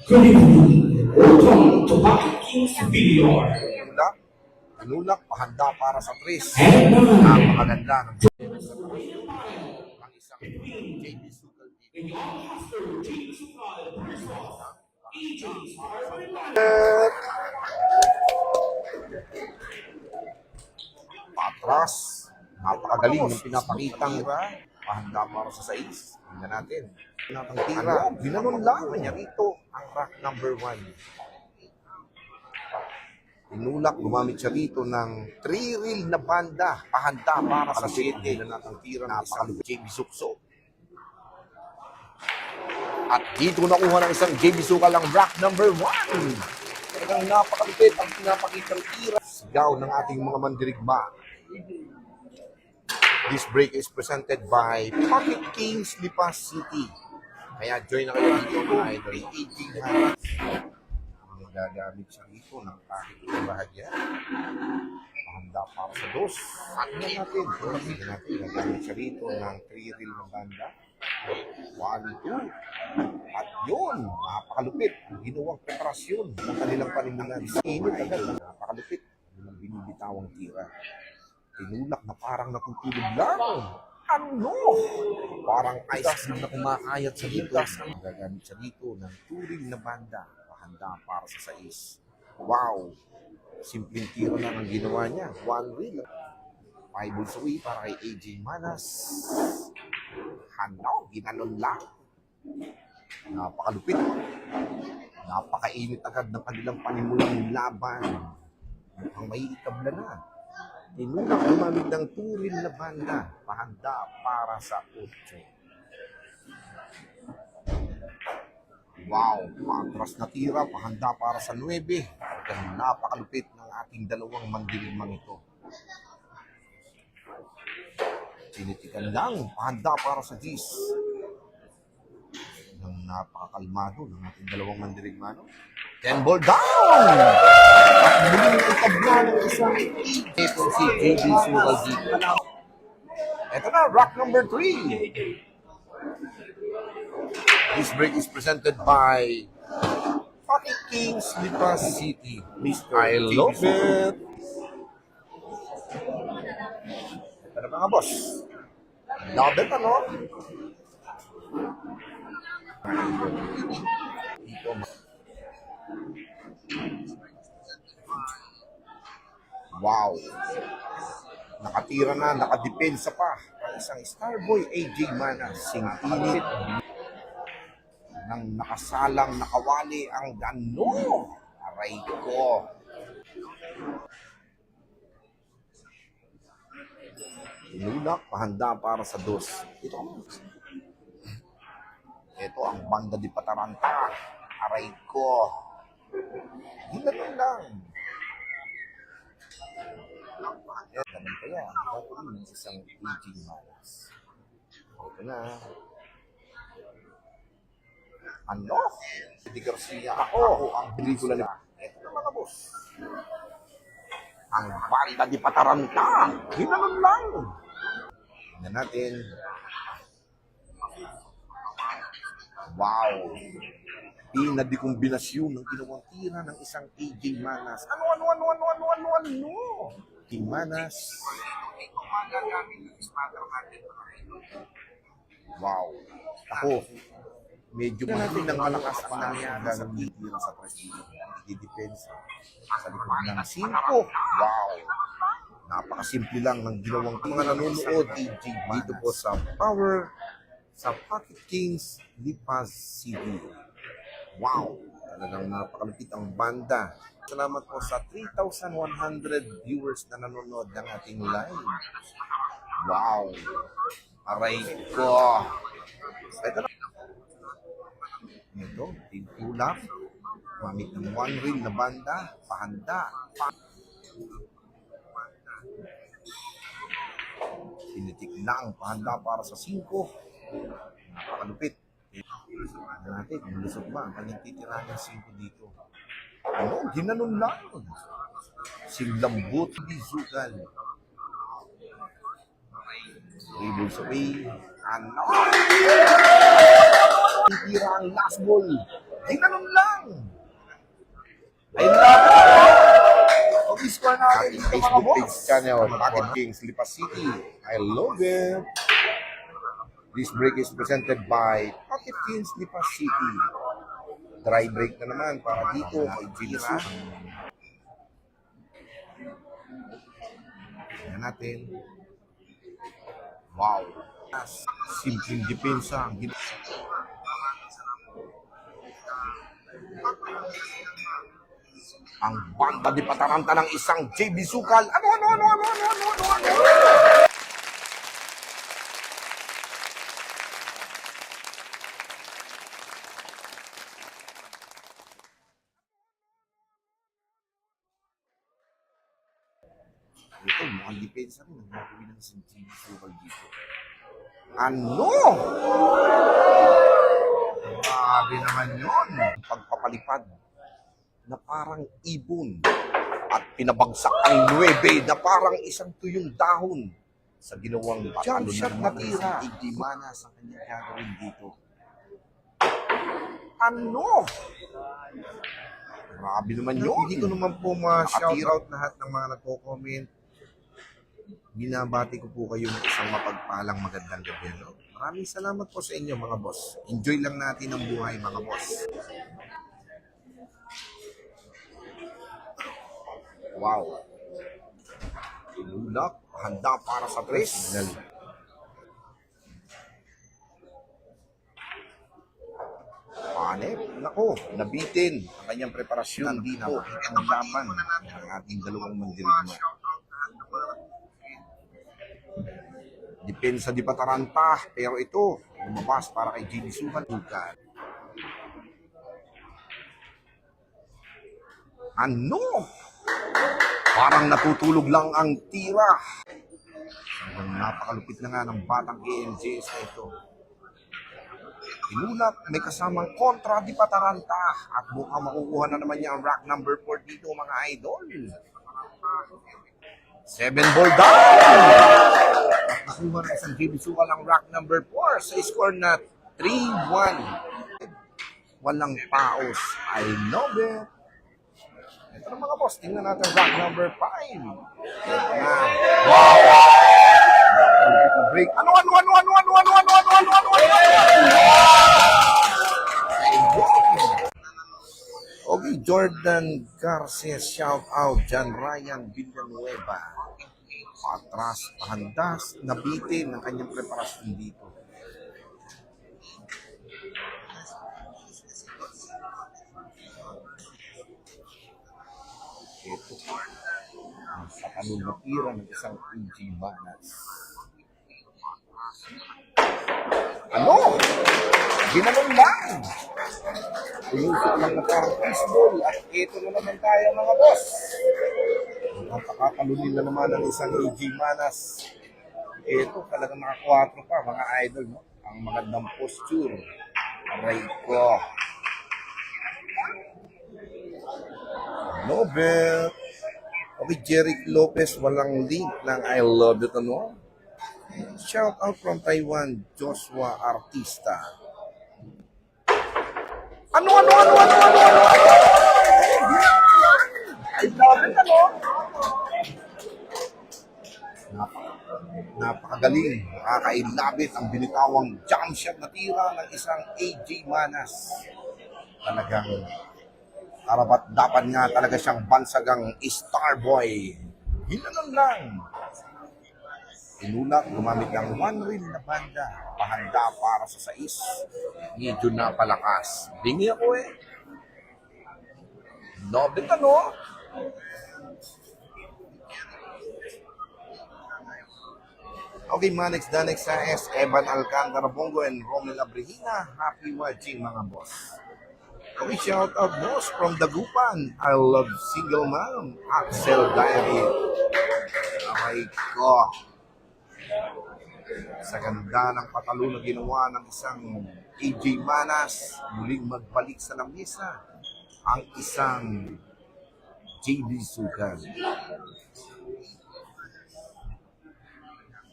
Good evening. Welcome to Pocket Kings Billiard. Tinulak, pahanda para sa Tris. And Napakaganda ng isang JB Sugal dito. Patras. Napakagaling ng pinapakitang pahanda para sa 6. Tingnan natin. Pinapang tira. Ginanon lang niya rito ang rack number 1. Tinulak, gumamit siya rito ng 3-reel na banda. Pahanda para sa 7 na natang tira ng isang JB Sukso. At dito nakuha ng isang JB Sukal ang rack number 1. Talagang napakalupit ang pinapakitang tira. Sigaw ng ating mga mandirigma. This break is presented by Pocket Kings Lipas City. Kaya join na kayo dito ay 318 na. Gagamit siya dito ng kahit ibang bahagya. Pahanda para sa 2. At natin, gagamit siya dito ng 3-reel na banda. 1, 2. At yun, napakalupit. Ginawang preparasyon ng kanilang panimunan. Init agad, napakalupit. Yun ang binibitawang tira. Tinulak na parang natutulog lang. Ano? Parang ice cream na kumakayat sa dito. Gagamit siya dito ng 2-reel na banda. Handa para sa 6. Wow! Simpleng tiro lang ang ginawa niya. 1 reel. 5 balls away para kay AJ Manas. Hanaw, ginanon lang. Napakalupit. Napakainit agad ng kanilang panimulang laban. Mukhang may itabla na. Tinulak gumamit ng 2 reel na banda. Pahanda para sa 8. Wow, patras na tira, pahanda para sa 9. Ang napakalupit ng ating dalawang mandirigmang ito. Tinitikan lang, pahanda para sa 10. Ang napakakalmado ng ating dalawang mandirigmano. 10 ball down! At muling itabla ng isang ito si JB Sugal dito. Ito na, rock number 3. This break is presented by Pocket Kings Lipas City. I love it. Ito na mga boss. Love it, ano? Wow. Nakatira na, nakadepensa pa. Ang isang Starboy AJ Manas. Singkilit. Nang nakasalang nakawali ang gano. Aray ko. Tinulak, pahanda para sa 2. Ito ang banda di Pataranta. Aray ko. Ginanon lang. Ganun kaya. Gagawin ng isang AJ Manas. Ito na. Ano? Di Garcia, ako ang pelikula nila. Ito na mga boss. Ang banda di Pataranta. Ginanon lang. Tingnan natin. Wow. Pinadikombinasyon ng ginawang tira ng isang AJ Manas. Ano? King Manas. Wow. Ako, medyo natin ng malakas ang nangyari sa tira sa prestige. Di-depensa sa likod ng 5. Wow! Napakasimple lang ng ginawang mga nanonood dito po sa Power sa Pocket Kings Lipas City. Wow! Talagang napakalupit ang banda. Salamat po sa 3,100 viewers na nanonood ng ating live. Wow! Aray ko! Ito na. Ito, tinulak. Gamit ng 1 reel na banda. Pahanda. Tinitik lang. Pahanda para sa 5. Napakalupit. Ano natin, malusog ba? Ang kanyang titira ng 5 dito. Ano? Ginanon lang. Singlambot di Sugal. Tables away. Ano? Titira ang last ball. Ay, ganun lang. Ay, love. Okay, score natin dito, mga Facebook boss. page channel, Pocket Kings, Lipa City. I love it. This break is presented by Pocket Kings, Lipa City. Dry break na naman para dito kay Jira. Tingnan natin. Wow. Simpleng depensa. Ang banda di pataranta ng isang JB Sukal. Ano? Ito, mukhang depensa rin. Ang gagawin ng isang JB Sukal dito. Ano? Grabe naman yun. Pagpapalipad na parang ibon at pinabagsak ang 9 na parang isang tuyong dahon sa ginawang jump shot na tira. Hindi manas ang kanyang gagawin dito. Ano? Grabe naman yun. Hindi ko naman po ma-shoutout lahat ng mga nagko-comment. Binabati ko po kayo ng isang mapagpalang magandang gabi. No? Maraming salamat po sa inyo, mga boss. Enjoy lang natin ang buhay, mga boss. Wow. Tinulak, handa para sa tres. Panep, nako, nabitin ang kanyang preparasyon dito. Ang laban ng ating dalawang mandirigma. Depensa di pataranta, pero ito, lumabas para kay JB Sukal. Ano? Parang natutulog lang ang tira. Napakalupit na nga ng batang AMJS na ito. Tinulak, may kasamang kontra di pataranta. At mukhang makukuha na naman niya ang rack number 4 dito, mga idol. 7 ball down! At nakuha na isang JB Sukal ang rack number 4 sa score na 3-1. Walang paos. I love it. Ito na mga boss, tingnan natin rack number 5. Wow! Break. Ano? Okay, Jordan Garcia, shout out. John Ryan Villanueva. Patras, pahandas, nabitin ang kanyang preparasyon dito. Ito. Ang sakanong natira ng isang AJ Manas. Ano? Ginanong lang. Pinusok lang na parang baseball. At ito na naman tayo, mga boss. Ang pakakalunin na naman ng isang AJ Manas. Ito, talagang mga 4 pa, mga idol. No? Ang magandang posture. Aray ko. Nobel. Okay, Jeric Lopez, walang link ng I love it, ano? Shout out from Taiwan, Joshua Artista. Ano? I love it, ano? Napakagaling, nakakailabit ang binitawang jump shot na tira ng isang AJ Manas. Talagang karapat dapat nga talaga siyang bansagang star boy. Ginanon lang. Tinulak, gumamit ng 1 reel na banda. Pahanda para sa 6. Medyo napalakas. Bingi ako eh. Nobit ano? Okay, Manix Danex sa S. Evan Alcantara Bongo and Romel Abrehina. Happy watching, mga boss. Okay, shout out boss from Dagupan. I love single mom. Axel Diary. Okay ko. Sa ganda ng patalo na ginawa ng isang AJ Manas, muling magbalik sa lamesa ang isang JB Sukal.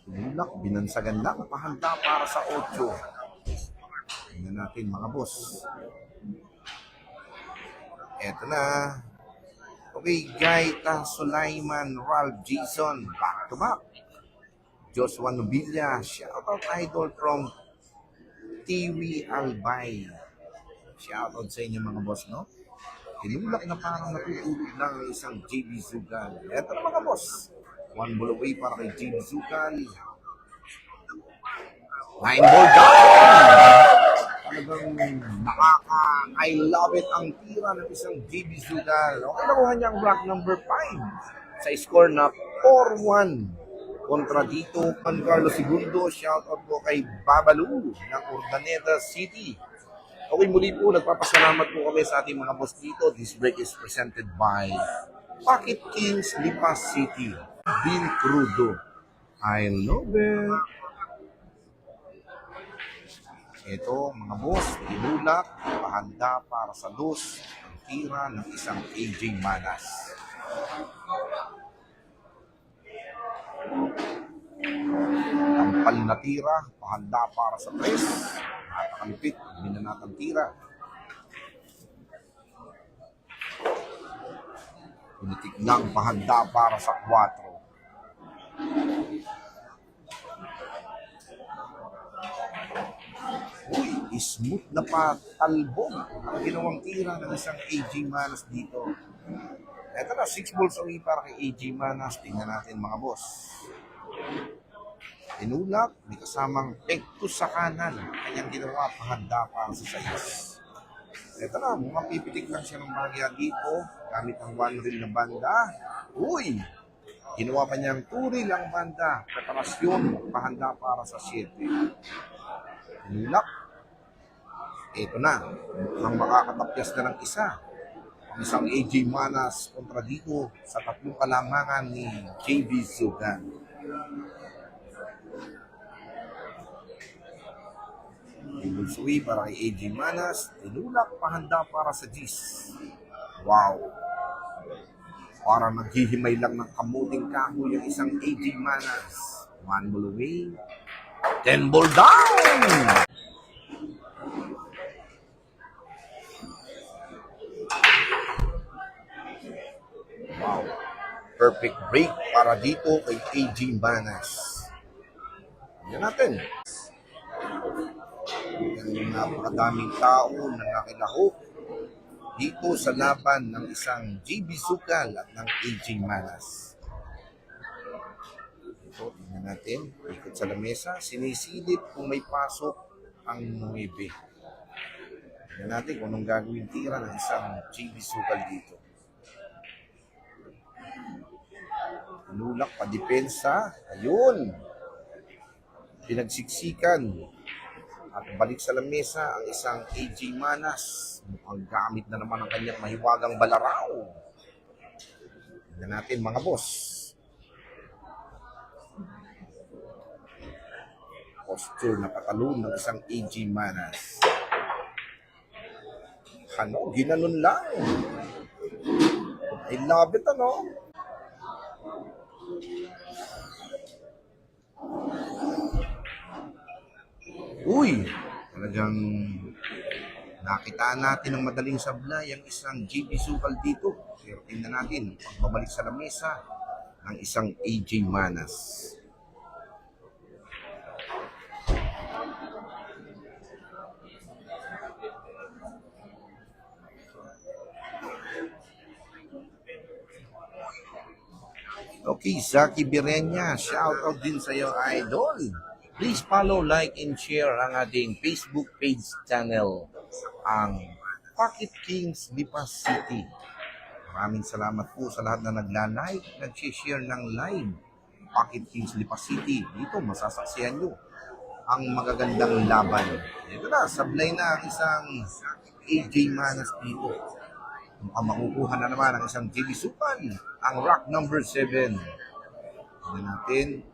Tulak, binansagan lang, pahanda para sa 8. Tingnan natin, mga boss. Eto na. Okay, Gaita Sulaiman, Ralph Jason, back to back. Joshua Nobilla, shoutout idol from Tiwi Albay. Shoutout sa inyo mga boss, no? Tinulak na parang natutulog ng isang JB Zugal. Eto na mga boss. One ball away para kay JB Zugal. Line ball down! Talagang I love it ang tira ng isang JB Zugal. Okay, nakuha niya ang block number 5 sa score na 4-1 kontra dito Juan Carlos Segundo. Shoutout po kay Babalu ng Urdaneta City. Okay, muli po, nagpapasalamat po kami sa ating mga boss dito. This break is presented by Pocket Kings Lipas City. Bill Crudo. I love it. Ito, mga boss, tinulak, pahanda para sa dos, ang tira ng isang AJ Manas. Tampal na tira, pahanda para sa 3. Nakakalipit, minanatang tira. Pinitik lang, pahanda para sa 4. Uy, smooth na patalbog ang ginawang tira ng isang AJ Manas dito. Ito na, 6 balls away para kay AJ Manas. Tingnan natin mga boss. Tinulak, may kasamang pekto sa kanan. Kanyang ginawa, pahanda para sa 6. Ito na, mga pipitik lang siya ng bagya dito. Gamit ang 1 reel na banda. Uy, ginawa pa niyang 2 reel ang banda. Preparasyon, pahanda para sa 7. Tinulak. Ito na, ang makakatapyas na ng isa. Ang isang AJ Manas kontra dito sa 3 kalamangan ni JB Zugan. Ibulsuwi para kay AJ Manas. Tinulak, pahanda para sa Gis. Wow. Para naghihimay lang ng kamuting kahoy yung isang AJ Manas. 1 ball away. 10 ball down! Wow. Perfect break para dito kay AJ Manas. Yan natin. Yung napakadaming tao na nakilahok dito sa laban ng isang JB Zugal at ng AJ Manas. Ito, tingnan natin. Ikot sa lamesa. Sinisilip kung may pasok ang 9. Tingnan natin kung anong gagawin tira ng isang JB Zugal dito. Nulak pa depensa. Ayun. Pinagsiksikan. At balik sa lamesa ang isang AJ Manas. Mukhang gamit na naman ang kanyang mahiwagang balaraw. Tignan natin mga boss. Posture na patalon ng isang AJ Manas. Ano, ginanon lang. I love it, ano? Uy, talagang nakitaan natin ng madaling sablay ang isang JB Zugal dito. Pero tingnan natin, pagbabalik sa lamesa ng isang AJ Manas. Okay, Zaki Birenya, shout out din sa iyo, idol. Please follow, like, and share ang ating Facebook page channel, ang Pocket Kings Lipas City. Maraming salamat po sa lahat na nagla-like, nag-share ng live Pocket Kings Lipas City. Dito masasaksihan nyo ang magagandang laban. Ito na, sablay na ang isang AJ Manas dito. Ang makukuha na naman ang isang JB Zugal, ang rock number 7. Tignan natin.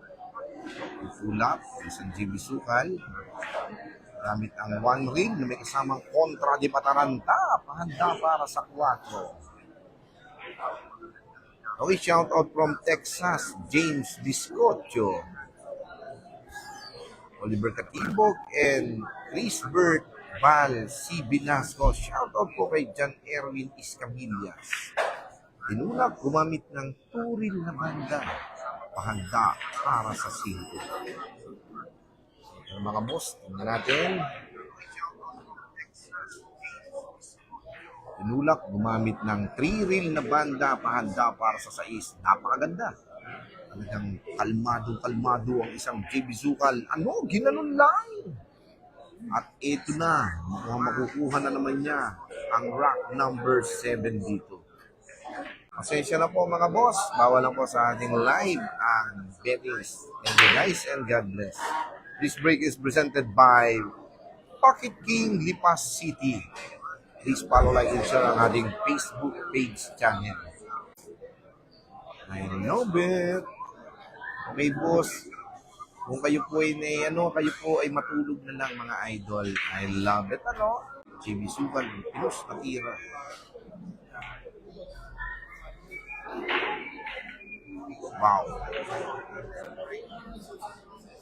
Fulap, isang JB Zugal. Gamit ang 1 reel na may kasamang kontra de Pataranta. Pahanda para sa 4. Okay, shout out from Texas, James Discocho, Oliver Katibog, and Chris Bert Val C. Binasco. Shoutout po kay John Erwin Iscamillas. Tinulak gumamit ng turil na banda. Pahanda para sa 5. Mga boss, tingnan natin. Tinulak gumamit ng 3-reel na banda. Pahanda para sa 6. Napakaganda. Talagang kalmado ang isang JB Zukal. Ano? Ginanon lang. At ito na, makukuha na naman niya ang rack number 7 dito. Pasensya na po mga boss. Bawal lang po sa ating live and bettings. Thank you guys and God bless. This break is presented by Pocket King Lipas City. Please follow, like, and share ang ating Facebook page channel. I love it. Okay boss. Kung kayo po ay kayo po ay matulog na lang mga idol. I love it, JB Zukal, Pinos na tira. Wow.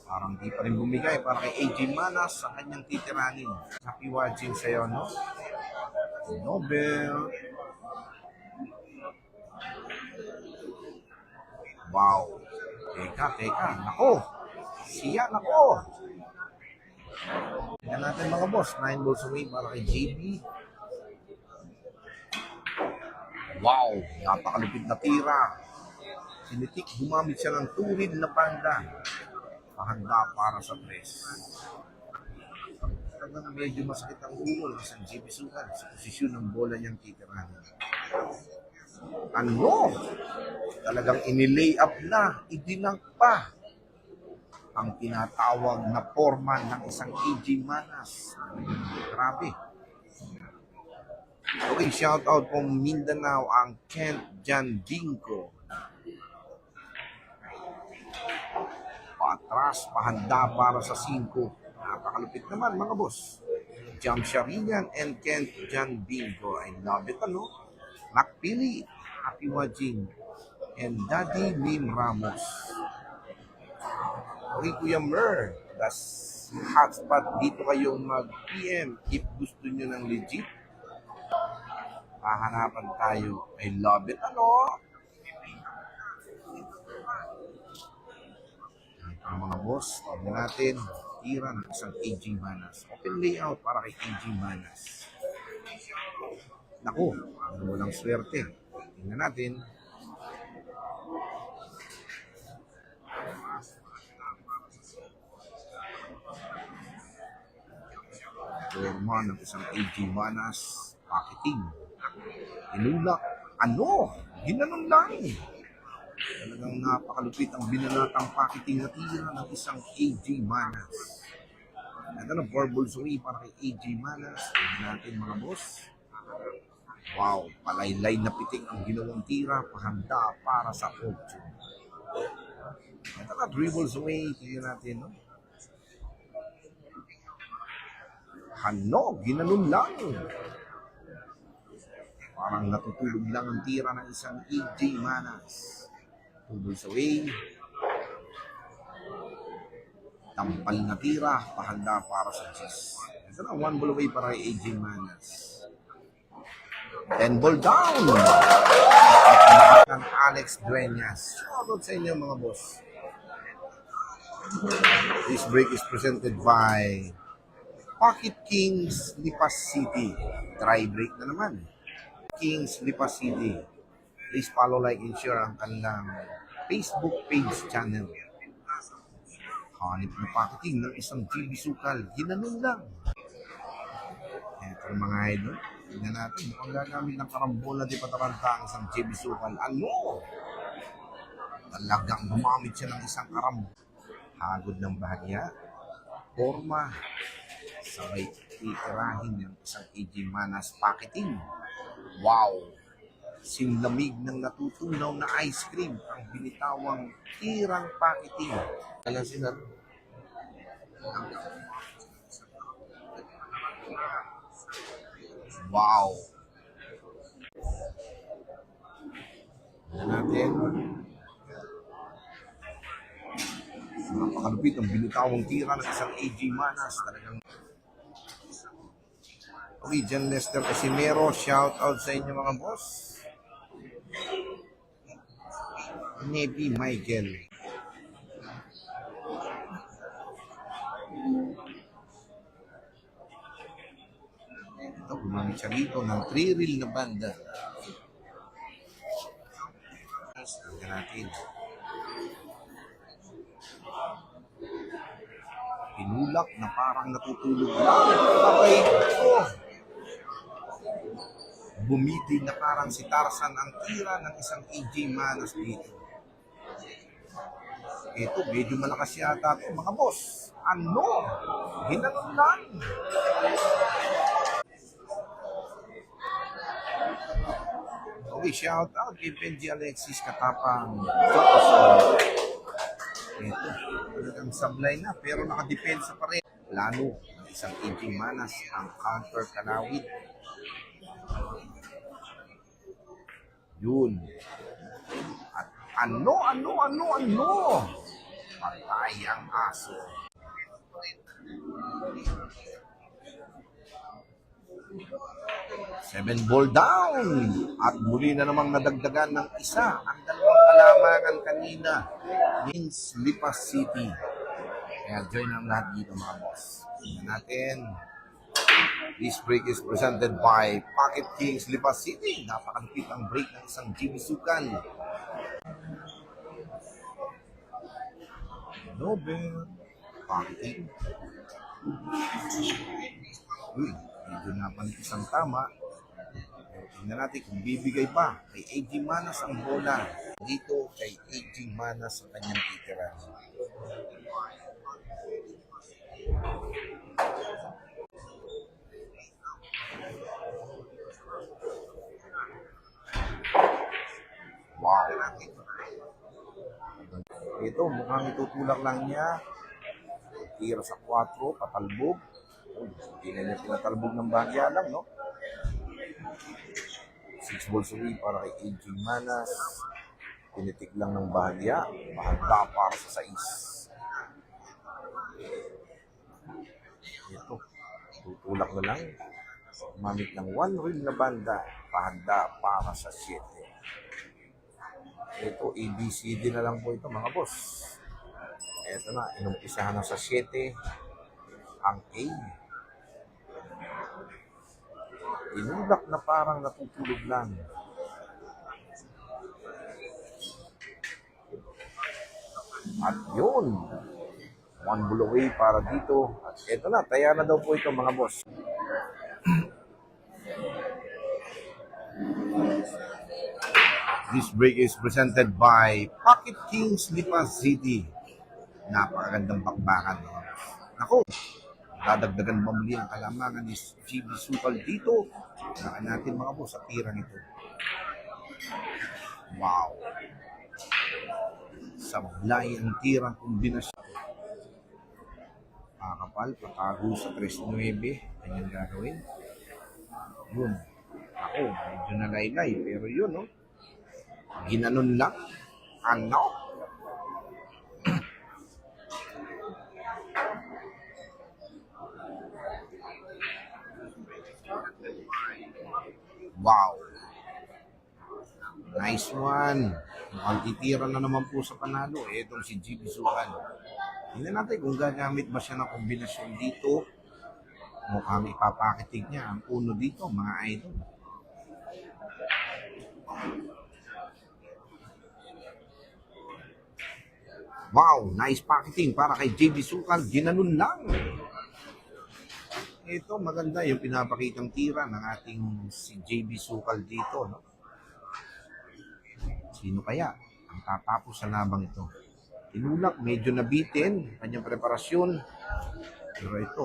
Parang di pa rin bumigay para kay AJ Manas sa kanyang titiranin. Happy watching sa'yo, no? Nobel. Wow. Teka. Nako. Nako. Tingnan natin mga boss. 9 balls away para kay JB. Wow. Napakalupit na tira. Sinitik, gumamit siya ng turil na banda. Pahanda para sa 3. Talagang medyo masakit ang ulo ng isang JB Zukal sa posisyon ng bola niyang titiranin. Ano? Talagang inilay up na, idinang pa ang tinatawag na forma ng isang AJ Manas. Grabe. Okay, shout out po Mindanao ang Kent Jan Dinko. Patras, pahanda para sa 5. Napakalupit naman mga boss. Jam Sharian and Kent Jan Dinko. I love it, Macpili, happy watching. And Daddy Mim Ramos. Okay, Kuya Mer, that's hotspot. Dito kayong mag-PM if gusto nyo ng legit. Hahanapan tayo. I love it, Ang mga boss, tignan natin. Tira ng isang AJ Manas. Open layout para kay AJ Manas. Naku, walang swerte. Tingnan natin. Forma ng isang AJ Manas. Packeting. Inulak. Ginanon lang. Talagang napakalupit ang binanatang packeting na tira ng isang AJ Manas. Ito na 4 balls away para kay AJ Manas. Tignan natin mga boss. Wow, palaylay na pitik ang ginawang tira. Pahanda para sa 8. Ito na 3 balls away. Tignan natin, ginanon lang. Parang natutulog lang ang tira ng isang AJ Manas. 2 balls away. Tampal na tira. Pahanda para sa 10. Ito na 1 ball away para kay AJ Manas. 10 ball down. At ng Alex Dueñas. Shoutout sa inyo mga boss. This break is presented by Pocket Kings Lipas City. Try break na naman. Kings Lipas City. Please follow, like, and share ang kanilang Facebook page channel. Hanip na packeting ng isang JB Zukal. Ginanon lang. Ito mga idol. Tignan natin. Mukhang gagamit ng karambola di pataranta ang isang JB Zukal. Talagang gumamit siya ng isang karambola. Hagod ng bahagya. Forma. Sabay titirahin ng isang AJ Manas packeting. Wow! Sinlamig ng natutunaw na ice cream ang binitawang tirang packeting. Alam sila. Wow! Tignan natin. Napakalupit ang binitawang tira ng isang AJ Manas. Talagang Region Lester Casimero, shout out sa inyo mga boss. Nebi Michael. Ito, gumamit siya dito ng 3-reel na banda. Tingnan natin. Pinulak na parang natutulog lang. Okay, ito. Bumiti na parang si Tarzan ang tira ng isang AJ Manas dito. Ito, medyo malakas yata ito, mga boss. Ano? Ginanon lang. Okay, shout out kay Benji Alexis Katapang. Ito, talagang sablay na pero nakadepensa pa rin. Lalo, isang AJ Manas ang counter kanawid. Yun. At ano? Patay ang aso. Seven ball down. At muli na namang nadagdagan ng isa. Ang dalawang kalamangan kanina. Means Lipas City. Kaya join ang lahat dito mga boss. Tingnan natin. This break is presented by Pocket Kings Lipas City. Napakalupit ang break ng isang Jimmy Sukan. Nobel. Pocket King. Uy, medyo napanit isang tama. Tingnan natin kung bibigay pa kay AJ Manas ang bola. Dito kay AJ Manas sa kanyang titira. Wow. Ito, mukhang itutulak lang niya. Tira sa 4, patalbog. Hindi na niya pinatalbog ng bahagya lang, no? 6 balls away para kay AJ Manas. Pinitik lang ng bahagya. Bahagda para sa 6. Ito, tutulak na lang. Mamit ng 1 reel na banda. Bahagda para sa 7. Ito, ABCD na lang po ito mga boss. Ito na, inumpisahan na sa 7 ang A. Inulak na parang natutulog lang. At yun, 1 ball away para dito. At ito na, taya na daw po ito mga boss. This break is presented by Pocket Kings Lipas City. Napakagandang bakbakan. Ako, dadagdagan ba muli ang kalamangan ni GB Sukal dito? Saka natin mga boss sa tirang ito. Wow. Sablay ang tirang kombinasyon. Kakapal, patago sa 3-9. Kanyang gagawin. Yun. Ako, medyo nalaylay. Pero yun, no? Ginanon lang. Ano? Wow. Nice one. Mukhang titira na naman po sa panalo. Itong si GB Sukan. Tingnan natin kung gagamit ba siya ng kombinasyon dito. Mukhang ipapakitig niya ang uno dito, mga idol. Wow, nice packeting para kay JB Sukal. Ginanon lang. Ito, maganda yung pinapakitang tira ng ating si JB Sukal dito. No? Sino kaya ang tatapos sa labang ito? Tinulak, medyo nabitin kanyang preparasyon. Pero ito,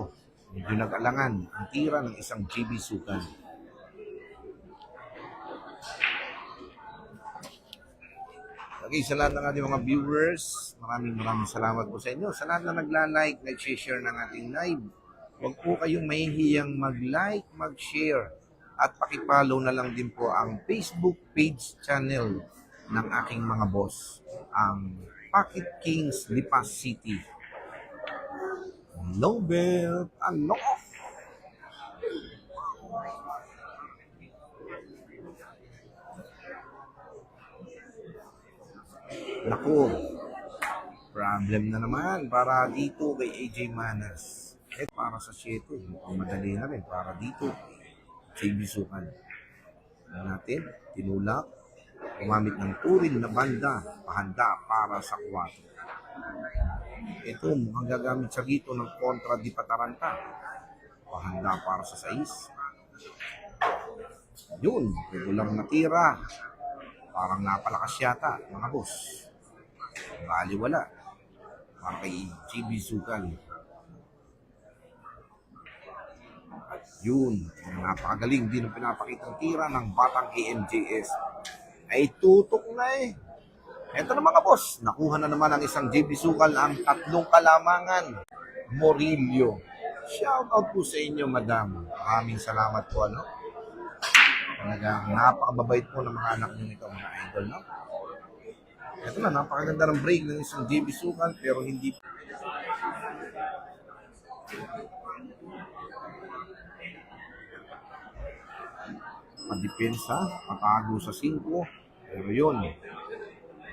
medyo nag-alangan ang tira ng isang JB Sukal. Okay, sa lahat ng ating mga viewers, maraming salamat po sa inyo. Sa lahat na nagla-like, nag-share ng ating live, huwag po kayong mahihiyang mag-like, mag-share, at pakipollow na lang din po ang Facebook page channel ng aking mga boss, ang Pocket Kings Lipas City. Nobel, ano? Naku, problem na naman para dito kay AJ Manas. Para sa 7, mukhang madali na rin para dito. JB Sukan. Natin, tinulak, gumamit ng turin na banda, pahanda para sa 4. Ito, mukhang gagamit siya dito ng kontra di pataranta. Pahanda para sa 6. Yun, regulang natira. Parang napalakas yata, mga boss. Bali wala. Para kay JB Sukan. At yun, napakagaling din ang pinapakitang tira ng batang AMJS. Ay tutok na eh. Ito na mga boss, nakuha na naman ang isang JB Sukal ang 3 kalamangan. Morillo. Shout out po sa inyo, madam. Maraming salamat po, ano? Talagang napakababait po ng mga anak nyo nito, mga idol, no? Ito na, napakaganda ng break ng isang JB Sukal, pero hindi. Madepensa, patago sa 5, pero yun,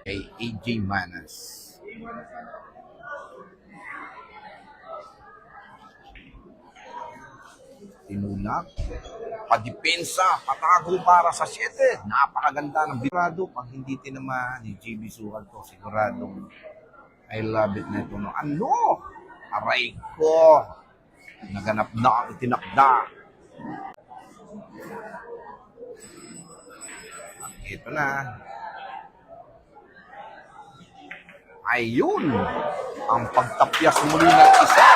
kay AJ Manas. Tinulak, padepensa, patago para sa 7. Napakaganda ng birado. Pag hindi tinamaan ni JB Sukal to, siguradong I love it na ito. No? Ano? Aray ko! Naganap na ang itinakda. Ito na. Ayun! Ang pagtapyas muli ng isa.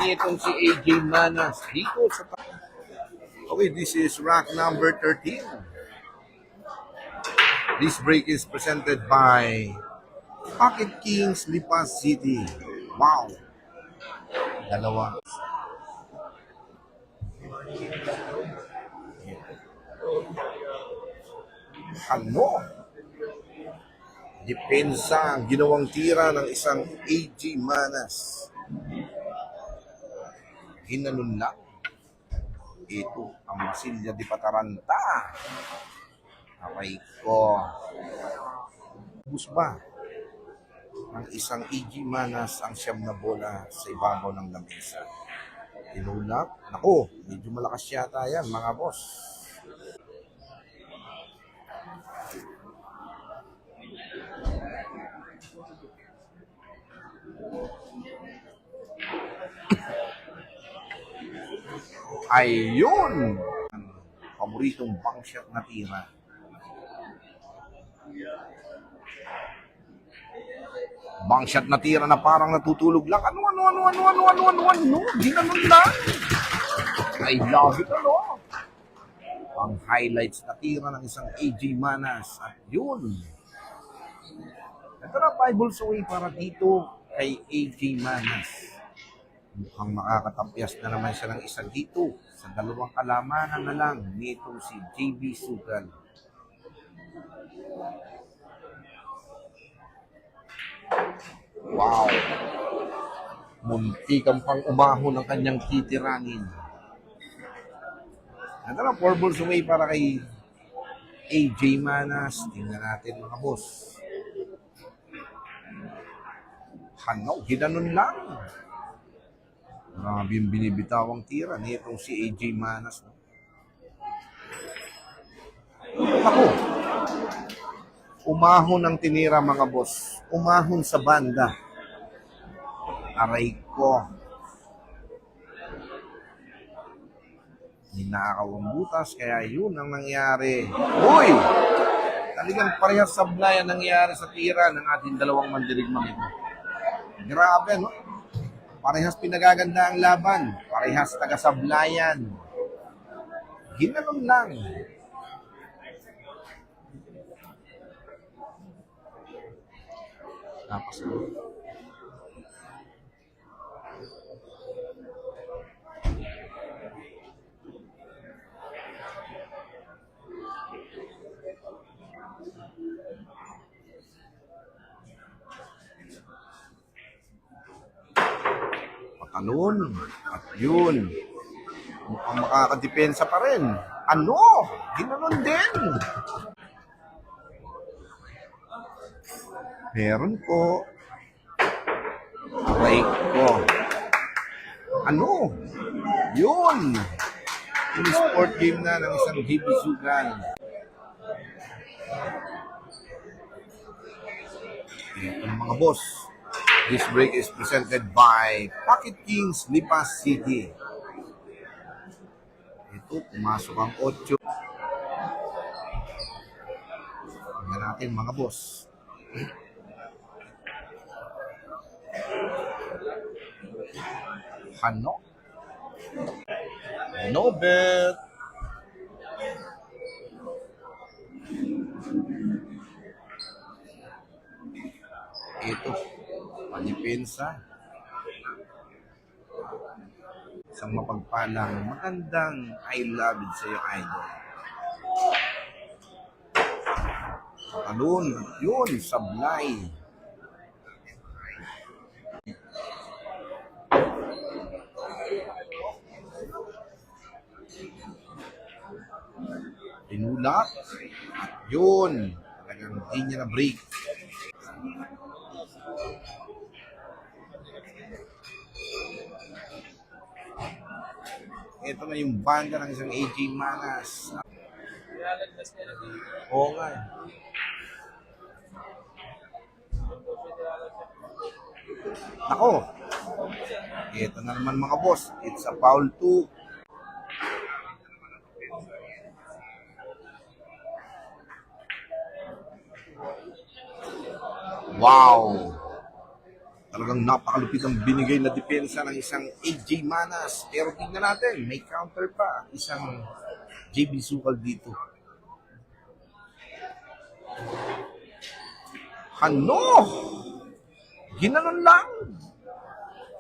Itong si AJ Manas. Dito sa... Okay, this is rack number 13. This break is presented by Pocket Kings Lipas City. Wow! Dalawa. Ano? Depensa ang ginawang tira ng isang AJ Manas. Ginanon lang. Ito ang Masilya di Pataranta. Aray ko. Bus ba? Ang isang AJ Manas ang 9 na bola sa ibabaw ng lamesa. Tinulak. Naku, medyo malakas yata yan, mga boss. Ayun! Paboritong bang shot na tira. Bang shot na tira na parang natutulog lang. Ano? Ginanon lang. I love it, ano? Ang highlights na tira ng isang AJ Manas. At yun. Ito na 5 balls away para dito kay AJ Manas. Mukhang makakatapyas na naman siya ng isa dito sa 2 kalamangan na lang nito si JB Sukal. Wow! Muntikang pang umahon ang kanyang titirangin. Ito na 4 balls away para kay AJ Manas. Tingnan natin mga boss. Hanaw, ginanon lang. Grabe yung binibitawang tira nitong si AJ Manas. Ako, umahon ang tinira mga boss. Umahon sa banda. Aray ko. Ninakaw ang butas, kaya yun ang nangyari. Uy! Talagang parehas sablayan nangyari sa tira ng ating 2 mandirigmang ito. Grabe, no? Parehas pinagaganda ang laban. Parehas taga-sablayan. Ginanon lang. Tapos patanon. At yun. Mukhang makakadepensa pa rin. Ano? Ginanon din. Meron po. Aray ko. Ano? Yun! Yung sport game na ng isang GB Sugan. Ito ng mga boss. This break is presented by Pocket Kings Lipa City. Ito, pumasok ang 8. Tingnan natin mga boss. Ano? No bet. Ito, panipensa. Isang mapagpalang, magandang I love it sa'yo, idol. Talon, yun, sablay. Tinulak. At yun, talagang hindi niya na break. Ito na yung banda ng isang AJ Manas. Oo nga. Ako. Ito na naman mga boss. It's a foul 2. Wow! Talagang napakalupit ang binigay na depensa ng isang AJ Manas. Pero tingnan natin, may counter pa. Isang JB Sukal dito. Ano? Ginanon lang.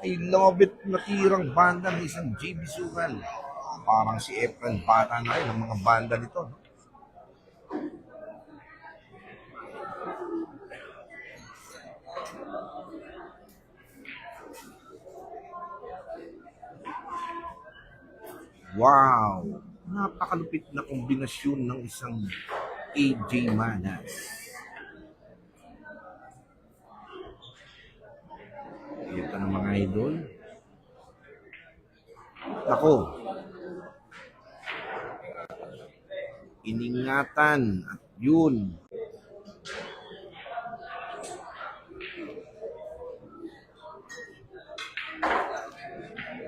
I love it, natirang banda ng isang JB Sukal. Parang si Efren Bata na rin ang mga banda nito. No? Wow! Napakalupit na kombinasyon ng isang AJ Manas. Ito ng mga idol. Ako. Iningatan. At yun.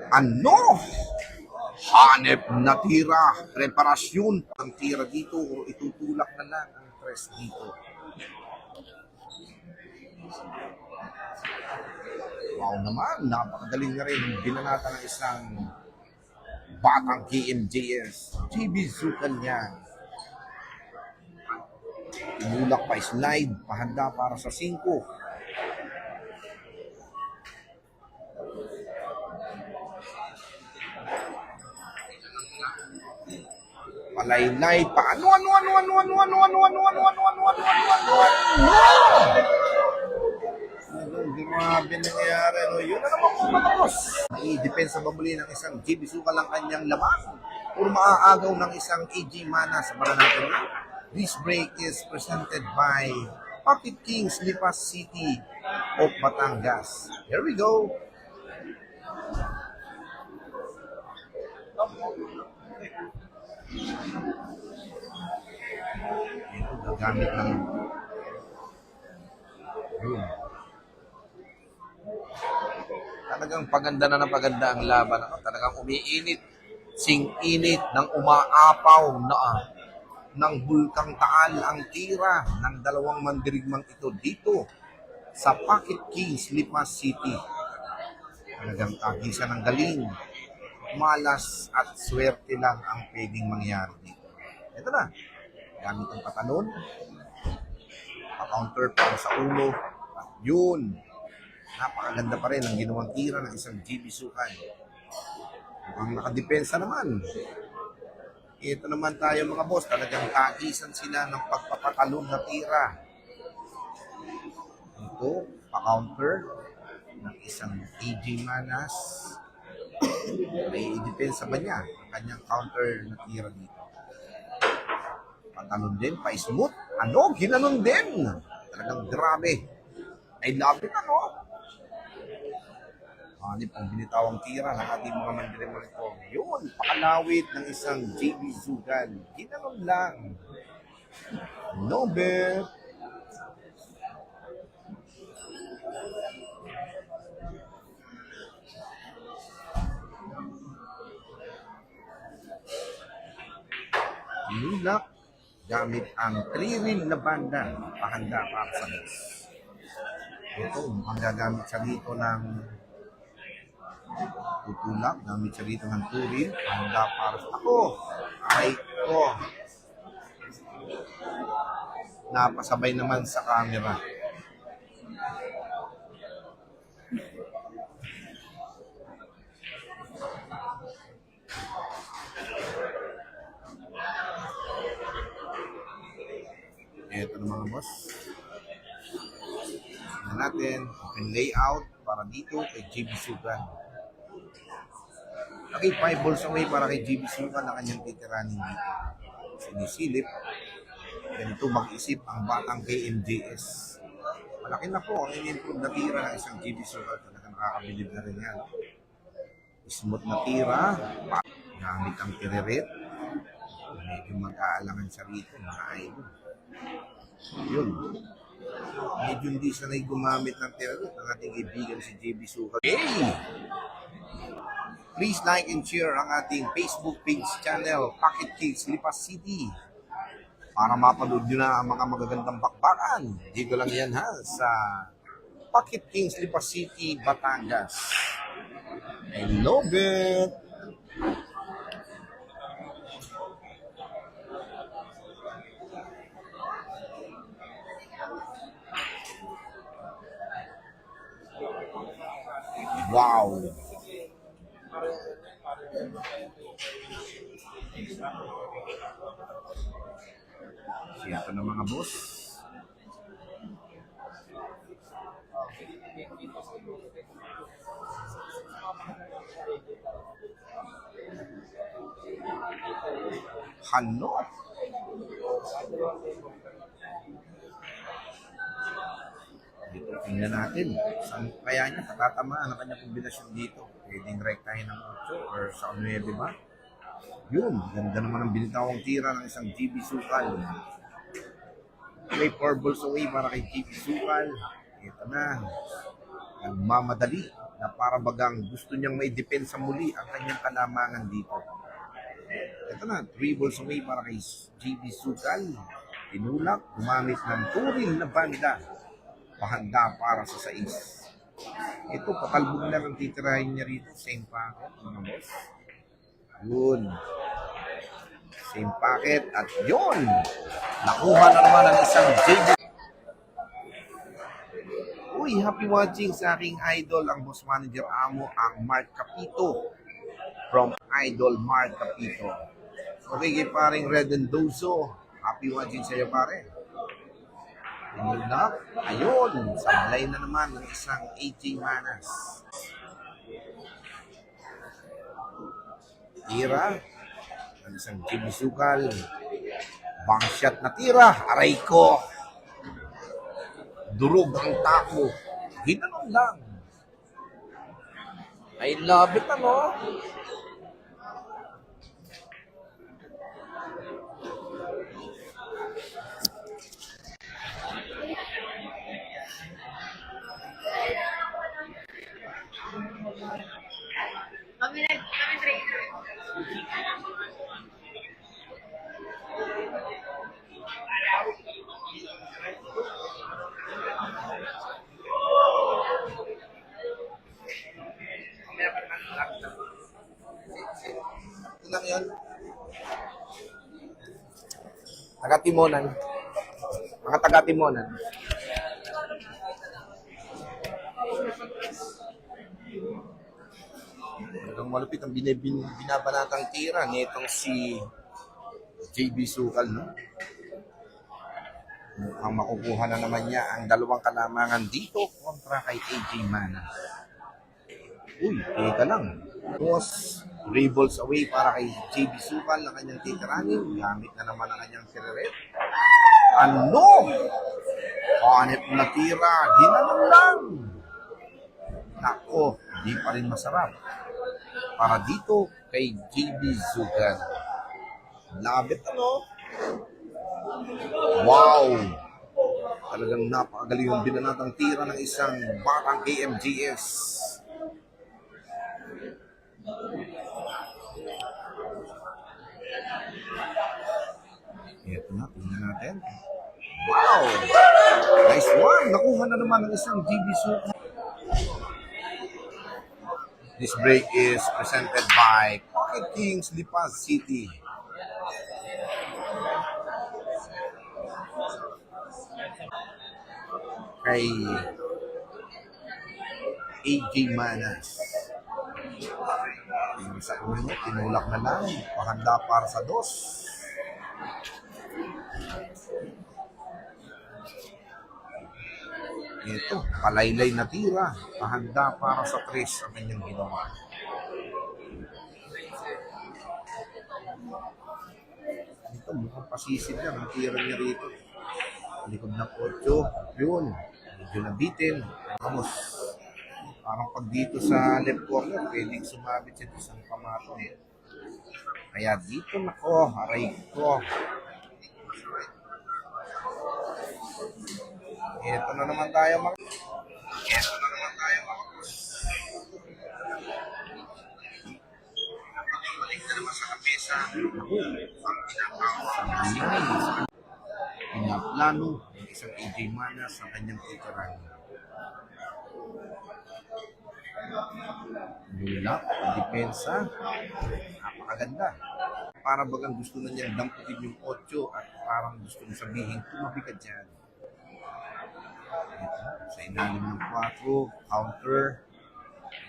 Ano? Hanep na tira. Preparasyon ang tira dito o itutulak na lang ang tres dito. Wow naman, napakagaling na rin yung binanata ng isang batang KMJS. JB Sukal niya. Inulak pa, slide, pahanda para sa 5. Palaylay pa. Ano? Grabe nangyayari. No? Yun na naman po mga boss. I-depensa ba muli ng isang JB Sukal ang kanyang laban? O maaagaw ng isang AJ Manas sa para natin. This break is presented by Pocket Kings Lipa City of Batangas. Here we go. Ito, gagamit ng yun. Talagang paganda na ng paganda ang laban. Talagang umiinit, sing-init ng umaapaw na ng bulkang Taal ang tira ng dalawang mandirigmang ito dito sa Pocket Kings Lipa City. Talagang tagisan ng galing, malas at swerte lang ang pwedeng mangyari dito. Ito na, gamit ang patalon, pa-counter para sa ulo, at yun, napakaganda pa rin ang ginawang tira ng isang JB Sukal. Ang nakadepensa naman. Ito naman tayo mga boss, talagang tagisan sila ng pagpapatalon na tira. Ito, pa-counter ng isang AJ Manas. May depensa ba niya ang kanyang counter na tira dito? Patalon din, pa-smooth. Ano? Ginanon din. Talagang grabe. I love it, ano? Ano pang binitawang tira ng ating mga mandirimarito. Yun, pakalawit ng isang JB Sugal. Ginanon lang. Nobel. Nulak gamit ang 3-reel na banda pahanda para sa boss. Ito, ang gagamit siya dito ng tutulak, gamit siya dito ng 2-reel, handa para sa ako. Ay ko. Napasabay naman sa camera. Ito na mga boss. Tingnan natin, open layout para dito kay JB Sugan. Okay, 5 balls away para kay JB Sugan na kanyang titiranin dito. Sinisilip. Ganito mag-isip ang batang KMJS. Malaki na po ang in-improve na tira ng isang JB Sugan. Talagang nakakabilib na rin yan. Smooth na tira. Gamit ang tireret. Medyo mag-aalangan siya rito, mga idol. Yun. Medyo hindi sanay gumamit ng tireret ng ating kaibigan si JB Sugal. Hey! Please like and share ang ating Facebook page channel, Pocket Kings Lipas City. Para mapanood nyo na ang mga magagandang bakbakan. Dito lang yan ha, sa Pocket Kings Lipas City, Batangas. I love it! Wow! Siya na mga boss. Hanot. Dito, tingnan natin. Saan kaya niya patatamaan ang kanyang kombinasyon dito? Pwedeng rektahin ng 8 or sa 9, ba? Yun, ganda naman ang binitawang tira ng isang JB Sugal. May 4 balls away para kay JB Sugal. Ito na. Nagmamadali na para bagang gusto niyang may depensa muli ang kanyang kalamangan dito. Ito na, 3 balls away para kay JB Sugal. Tinulak, gumamit ng 2-reel na banda. Pahanda para sa 6. Ito, patalbog lang ang titirahin niya rito. Same packet, mga boss. Yun. Same packet. At yun! Nakuha na naman ang isang JB. Uy, happy watching sa aking idol, ang boss manager amo, ang Mark Capito. From Idol Mark Capito. Okay, kay paring Red Endoso. Happy watching sa iyo, pare. Ayun, sablay na naman ng isang AJ Manas. Tira ng isang JB Sugal. Bang shot na tira. Aray ko. Durog ang tako. Ginanon lang. I love it, ano? Kami trainer. Ito lang yun. Taga-Timonan. Mga taga-Timonan. Talagang malupit ang binabanatang tira nitong si JB Sugal, no? Mukhang makukuha na naman niya ang dalawang kalamangan dito kontra kay AJ Mana. Uy, teka lang. Boss, 3 balls away para kay JB Sugal na kanyang titiranin. Gamit na naman ang kanyang tireret. Ano? Hanip na tira, ginanong lang. Nako, di pa rin masarap. Para dito kay JB Zugan. Labit ano? Wow! Talagang napakagaling yung binanatang tira ng isang batang KMGS. Ito na, tingnan natin. Wow! Nice one! Nakuha na naman ng isang JB Zugan. This break is presented by Pocket Kings Lipa City. Kay AJ Manas. Yung sa uno, tinulak na lang. Pahanda para sa dos. Ito, palaylay na tira. Pahanda para sa tres ang kanyang ginawa. Ito, mukhang pasisid lang ang tira niya rito. Likod ng 8. Yun. Medyo nabitin. Vamos. Parang pag dito sa left corner, pwedeng sumabit siya isang pamato. Kaya dito nako, aray ko. Ito na naman tayo mga. Balik na naman sa kapesa. Pinaplano ng isang AJ Manas sa kanyang tituran. Lulak, depensa, napakaganda. Para bagang gusto na niyang damputin yung 8 at parang gusto niya sabihin, tumabi ka dyan. Ito, sa ilalim ng 4, counter,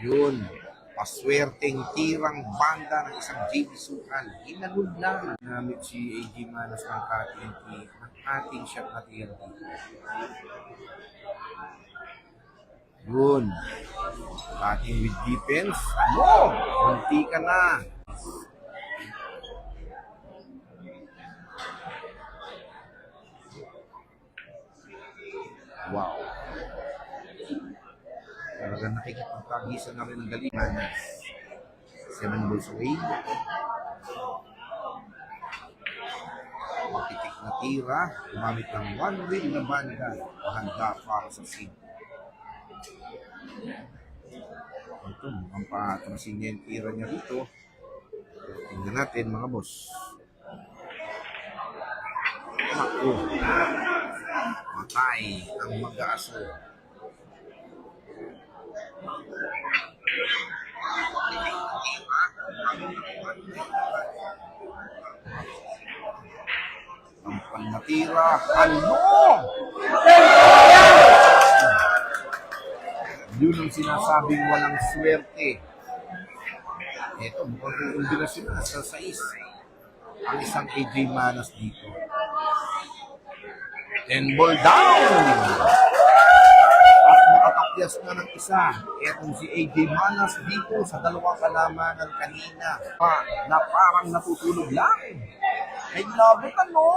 yun, paswerteng tirang banda ng isang JB Zugan. Inalun lang. Namit si AJ Manas ng ating shot na tira dito. Yun. Ating with defense. Ano? Munti ka na. Wow. Talagang nakikipagpagisan namin ng galingan. 7 balls away. Matitik na tira. Gumamit ng 1 win na banda. Handa para sa seed. Ito, mukhang patrasin niya yung tira niya rito. Tingnan natin mga boss. Naku. Matay ang mag-aaso. Ang panatira. Ano? Yun ang sinasabing walang swerte. Ito, mukhang kombinasyon na sa 6. Ang isang AJ Manas dito. 10 ball down! At nakatakyas na ng isa. Etong si AJ Manas dito sa dalawang kalamanan kanina. Na parang natutulog lang. Ay, labot ano?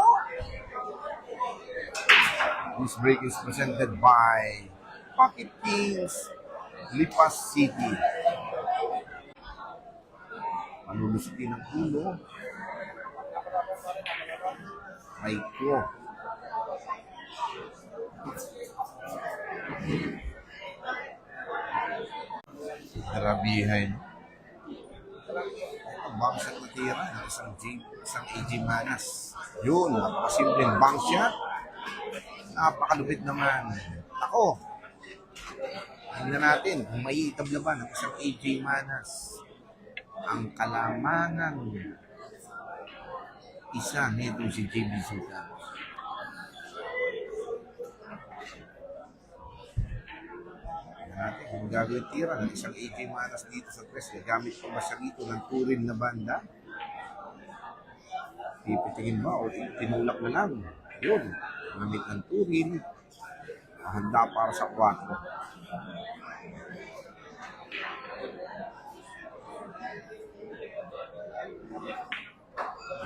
This break is presented by Pocket Kings Lipa City. Malulusutin ang ulo. Ay ko. Grabihay. Ito, bangshot na tira ng isang AJ Manas. Yun, napakasimpleng bangshot. Napakalupit naman. Ako, tingnan natin kung may itablaban ng isang AJ Manas. Ang kalamangang isa nito si JB Zugan. Natin kung gagawin tira ng isang AJ Manas dito sa press, gamit pa ba siya dito ng turin na banda? Pipitingin ba o tinulak na lang? Yun, gamit ng turin, handa para sa 4.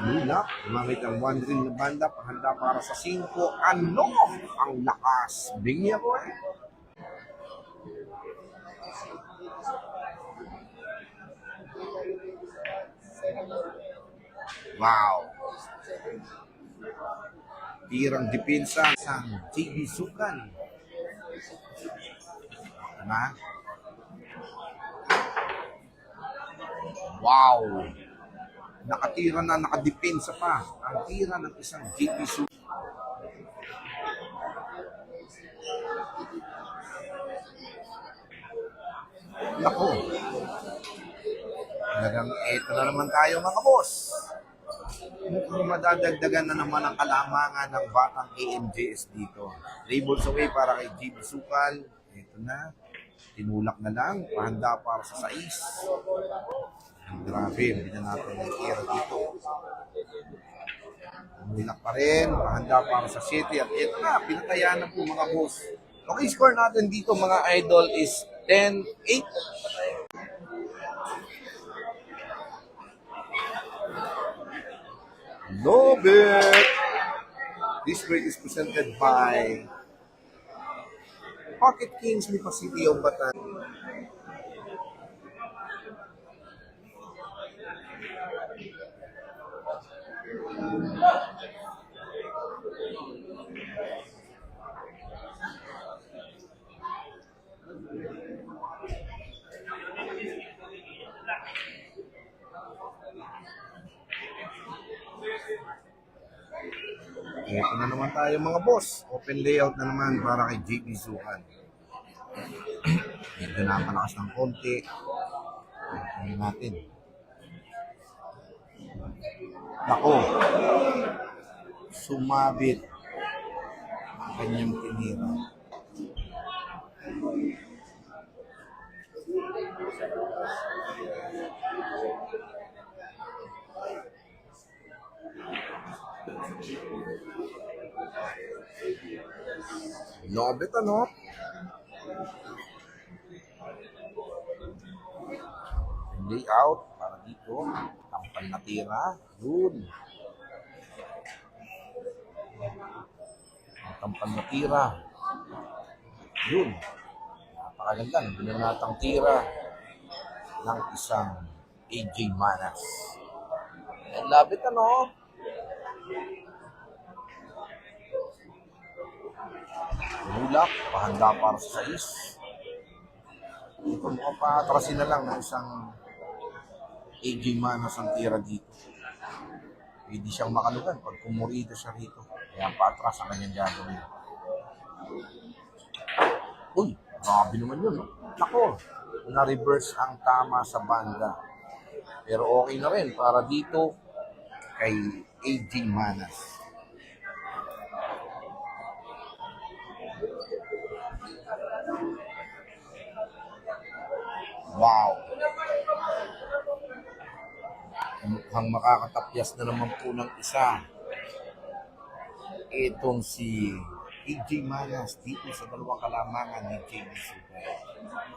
Lula, gumamit ang one ring na banda, pahanda para sa 5. Ano ang lakas? Bingya ko eh. Wow! Tirang depensa sa JB Sukan. Ano? Wow! Nakatira na, nakadepensa pa. Ang tira ng isang JB Sukan. Nako. Talagang eto na naman tayo mga boss. Mukhang madadagdagan na naman ang kalamangan ng batang AMJS dito. 3 balls away para kay JB Sukan. Ito na. Tinulak na lang. Pahanda para sa 6. Grabe, hindi na natin nakikira dito. Tinulak pa rin. Pahanda para sa 7. At ito na, pinatayan na po mga boss. Okay, score natin dito mga idol is 10-8. Love it! This break is presented by Pocket Kings Lipa City of Batan. Ito na naman tayo mga boss. Open layout na naman para kay JB Sukan. Medyo napalakas ng konti. Ito natin. Ako. Sumabit ang kanyang tinira. Lobet ano? Layout para dito. Tampal na tira. Yun. Tampal na tira. Yun. Napakaganda. Binanatang tira ng isang AJ Manas. Lobet ano? Mulak, pahanda para sa 6. Ito mukhang paatrasin na lang ng isang AJ Manas ang tira dito. Hindi siyang makalugan pag kumurito siya rito. Kaya paatras ang kanyang gagawin. Uy, grabe naman yun, no? Nako, na-reverse ang tama sa banda. Pero okay na rin para dito kay AJ Manas. Wow! Mukhang makakatapyas na naman po ng isa. Itong si AJ Manas dito sa dalawang kalamangan ni JB Sukan.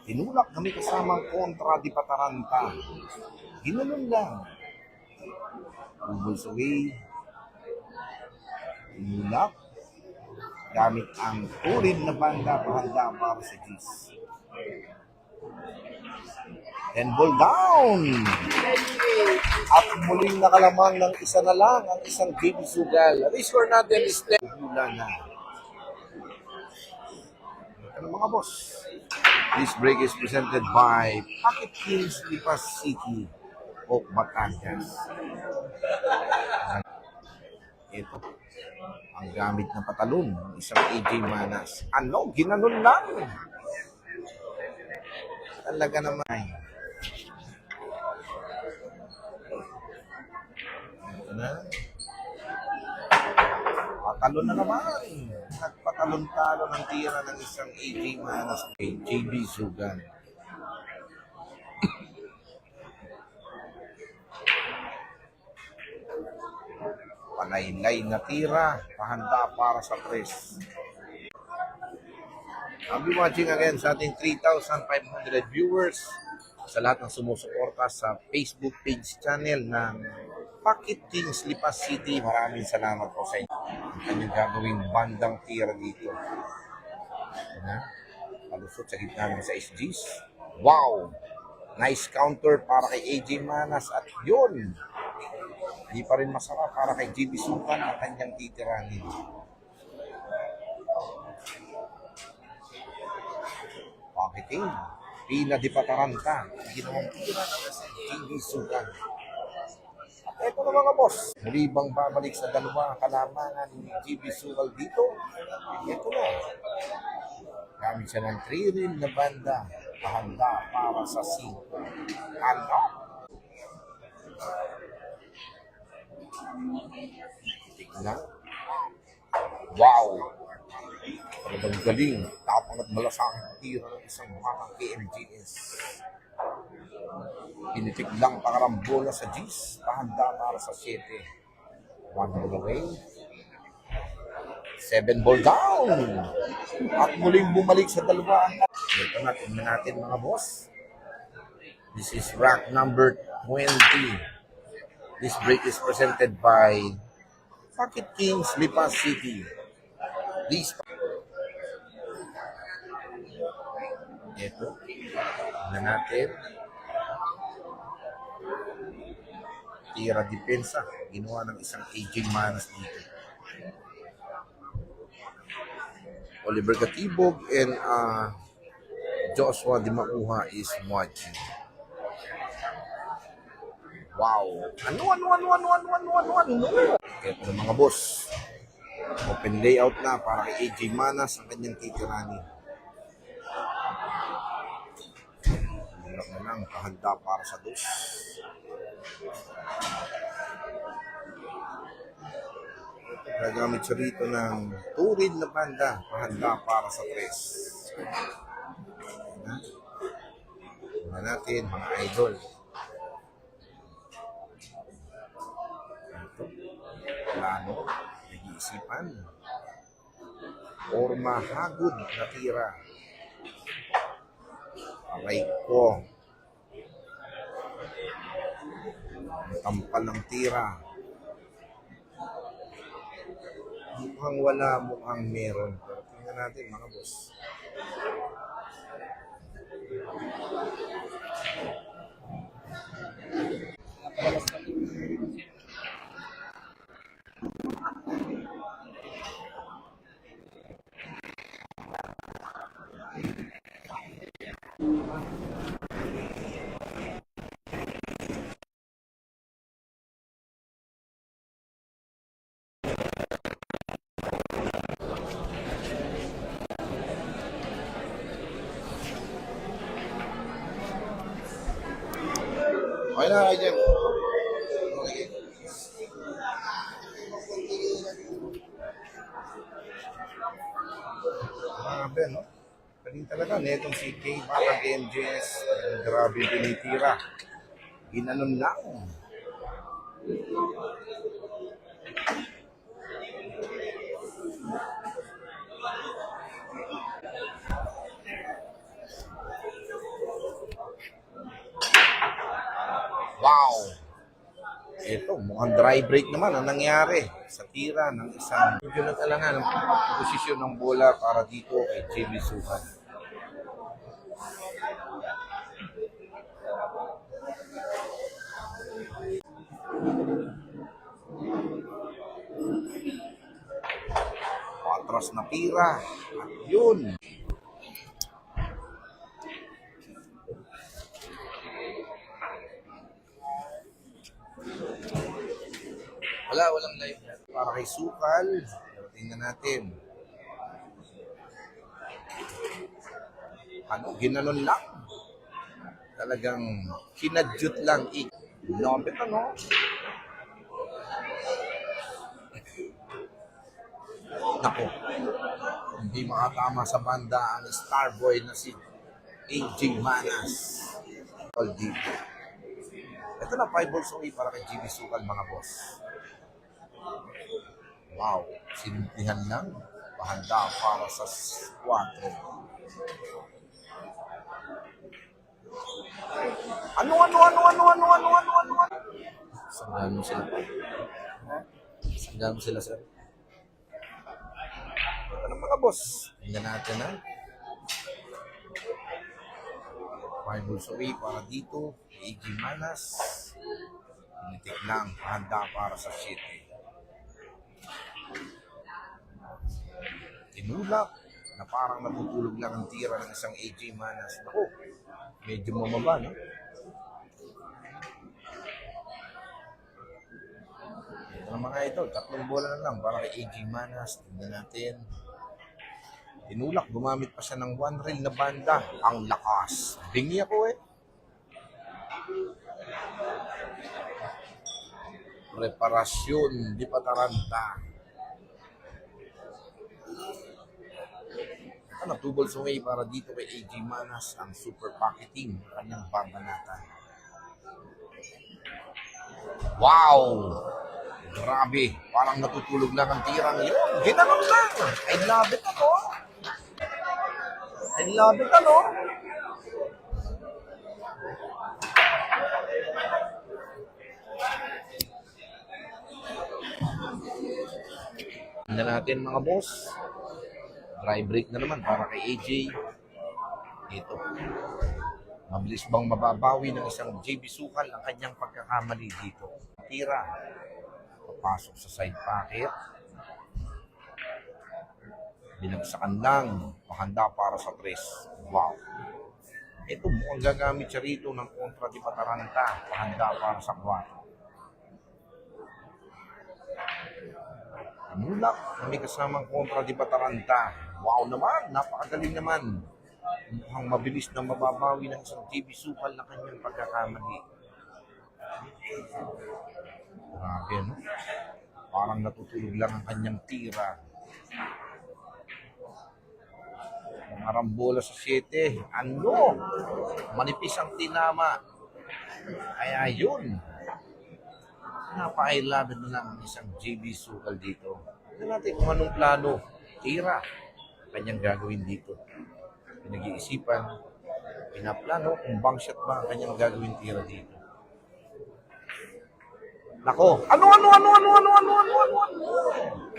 Tinulak kami kasamang kontra di Pataranta. Ginanon lang. Balls away. Tinulak. Gamit ang turin na banda pahanda para sa G's. 10 ball down. At muling nakalamang ng isa na lang ang isang JB Sukan. Ang score natin is 10. Hula na. Ano mga boss? This break is presented by Pocket Kings Lipa City of Batangas. Ito. Ang gamit na patalon ng isang AJ Manas. Ano? Ginanon lang. Talaga naman. Ito na. Patalon na naman. Nagpatalon-talon ang tira ng isang AJ Manas kay JB Sukan. Palaylay na tira. Pahanda para sa press. I'll be watching again sa ating 3,500 viewers. sa lahat ng sumusuporta sa Facebook page channel ng Pocket Kings Lipas City. Maraming salamat po sa inyo. Ang kanyang gagawing bandang tira dito. Palusot sa gitna ng sa SGs. Wow! Nice counter para kay AJ Manas at yun! Hindi pa rin masarap para kay JB Sukan ang kanyang titiranin. Pakiting, Pina di Pataranta, ginawang tira ng JB Sukan. At eto na mga boss, muli bang babalik sa dalawa kalamangan ni JB Sukan dito? Eto na. Gamit siya ng 3-rin na banda, handa para sa 5. Handa. Tignan. Wow! Talagang galing. Tapang at malasang tira ng isang matang KMGS. Pinitik lang pangarambola sa G's. Pahanda para sa 7. 1 ball away. 7 ball down. At muling bumalik sa dalawa. Ito na, tingnan natin mga boss. This is rack number 20. This break is presented by Pocket Kings Lipas City. Please. Ito. Tingnan natin. Tira depensa. Ginawa ng isang AJ Manas dito. Oliver Gatibog and Joshua Di Makuha is watching. Wow! Ano? Ito na mga boss. Open layout na para kay AJ Manas ang kanyang titiranin. Hirap na lang, pahanda para sa dos. Gagamit siya rito ng 2-rin na banda, pahanda para sa 3. Tingnan natin mga idol. Plano, nag-iisipan. Forma hagod na tira. Aray ko. Ang tampal ng tira. Mukhang wala, mukhang meron. Pero tingnan natin mga boss. Okay na, Aiden. Okay. Grabe, no? Galing talaga. Netong si K. Batang MJS. Grabe tinitira. Ginanon lang. Wow! Ito, mukhang dry break naman ang nangyari sa tira ng isang medyo nag-alangan ng posisyon ng bola para dito kay JB Sukan. Patras na tira. At yun. Walang live para kay Sukal. Pero tingnan natin. Ano, ginanon lang. Talagang kinadyut lang. Lobet ano? Nako. Hindi makatama sa banda ang Starboy na si AJ Manas. All dito. Ito na 5 balls away para kay JB Sukan mga boss. Wow, sinuntihan lang. Pahanda para sa 4. Ano? Saan sila? Saan sila, sir? Ito ng mga boss. Tingnan natin, ha? 5 balls away para dito. AG Manas. Pinitik lang. Handa para sa City. Tinulak na parang natutulog lang ang tira ng isang AG Manas. Naku, medyo mamaba, no? Ito na mga ito, 3 bola na lang para kay AG Manas. Tingnan natin. Tinulak, gumamit pa siya ng 1 reel na banda. Ang lakas. Bingi ako eh. Preparasyon, di pataranta. Ano, 2 balls away para dito kay AG Manas, ang super pocketing, kanyang babanatan. Wow! Grabe, parang natutulog lang ang tirang yun. Ginanon lang! I love it ako! I love it ano? Tingnan natin mga boss. Dry break na naman para kay AJ. Ito. Mabilis bang mababawi ng isang JB Sukal ang kanyang pagkakamali dito? Tira. Papasok sa side pocket. Binagsakan lang. Pahanda para sa press. Wow. Ito mukhang gagamit siya rito ng kontra di pataranta. Pahanda para sa 4. Mulak na may kasamang kontra di pataranta. Wow naman, napakagaling naman. Mukhang mabilis na mababawi ng isang JB Sukal na kanyang pagkakamali. Grabe, no? Parang natutulog lang ang kanyang tira. Marambola sa 7. Ano? Manipis ang tinama. Kaya yun. Napakailaban na lang ang isang JB Sukal dito. Tignan natin kung anong plano. Tira. Kanyang gagawin dito. Pinag-iisipan. Pinaplano kung bang shot ba ang kanyang gagawin tira dito. Nako. Ano?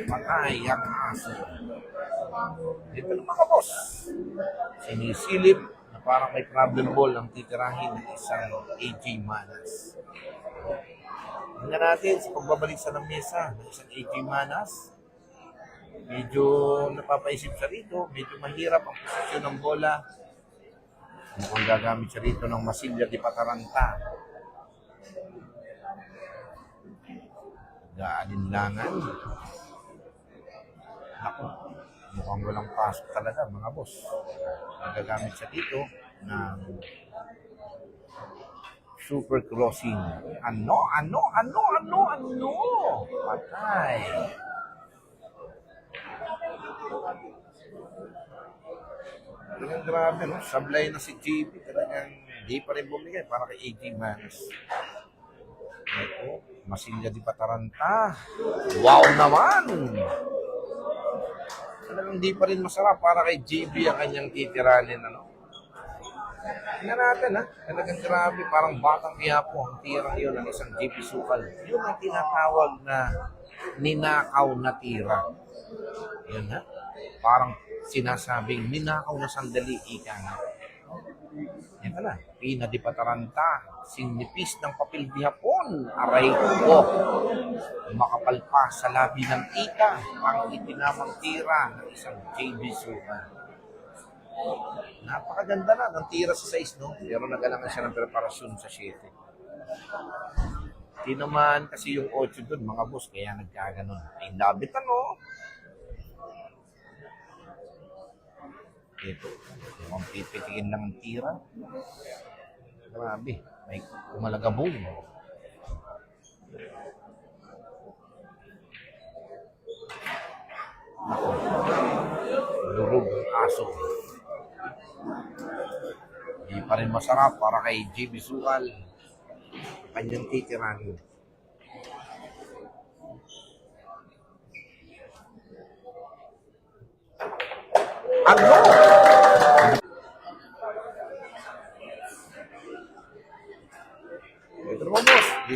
Patay ang aso. Dito ng mga boss. Sinisilip na parang may problem ball ang titirahin ng isang AJ Manas. Tingnan natin sa pagbabalik sa lamesa ng isang AJ Manas. Medyo napapaisip siya rito. Medyo mahirap ang posisyon ng bola. Mukhang gagamit siya rito ng masilya di pataranta. Gaalinlangan. Naku, mukhang walang pasok talaga mga boss. Nagagamit siya dito ng super crossing. Ano? Patay. Talagang grabe, no? Sablay na si JB. Talagang di pa rin bumigay para kay AJ Manas. Ito, masilya di pataranta. Wow naman! Talagang di pa rin masarap para kay JB ang kanyang titiranin, ano? Tingnan natin, ha? Talagang grabe, parang batang Quiapo ang tirang yun ng isang JB Sukal. Yun ang tinatawag na ninakaw na tira. Yun, ha? Parang sinasabing ninakaw na sandali, ika nga. Yan ka na, pinadi pataranta, sinipis ng papel di hapon, aray ko. Makapal pa sa labi ng ika, ang itinamang tira ng isang JB Sukal. Napakaganda na ng tira sa 6, no? Pero nagalangan siya ng preparasyon sa 7. Di naman kasi yung 8 dun, mga boss, kaya nagkaganon. Ay, labit ano? Ito, yung pipitikin lang ang tira. Grabe, may kumalagabong. Ako, durog ang aso. Hindi pa rin masarap para kay JB Sukal. Kanyang titiranin. Ano?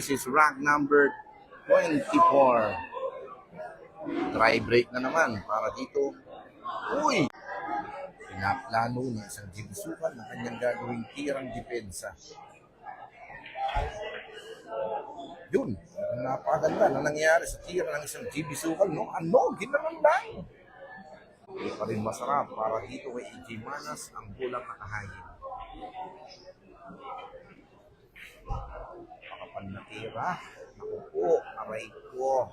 This is rack number 24. Dry break na naman para dito. Uy! Pinaplano ng isang Jibisukan na kanyang gagawing tirang depensa. Yun, napakaganda na nangyari sa tira ng isang Jibisukan, no? Ano? Ginanon lang. Hindi pa rin masarap para dito kay AJ Manas ang bulang nakahangin. Makapan na tira. Naku po, aray ko.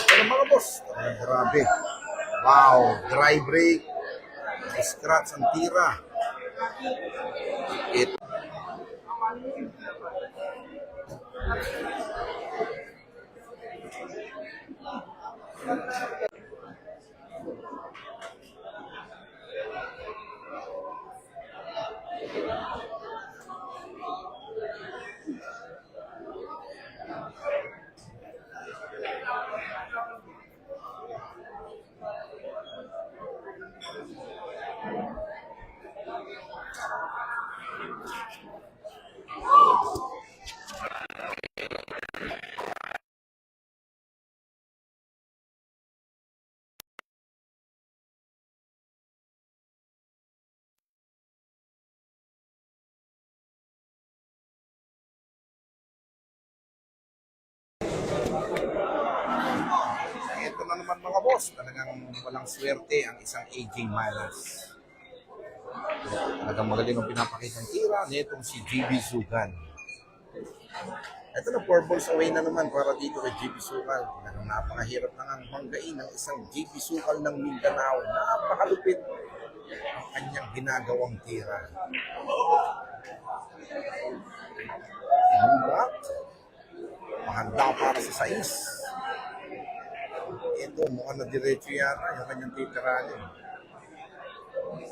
Pero mga boss, grabe. Wow, dry break. Scratch ang tira. It. Ito na naman mga boss, talagang walang swerte ang isang AJ Manas. Talagang magaling ang pinapakitang tira nitong si GB Sugan. Ito na, 4 balls away na naman para dito kay GB Sukal. Talagang napakahirap na ang banggain ng isang GB Sukal ng Mindanao. Napakalupit ang kanyang ginagawang tira. Back. Mahanda para sa sais. Ito, mukhang na diretso yata yung kanyang titiranin.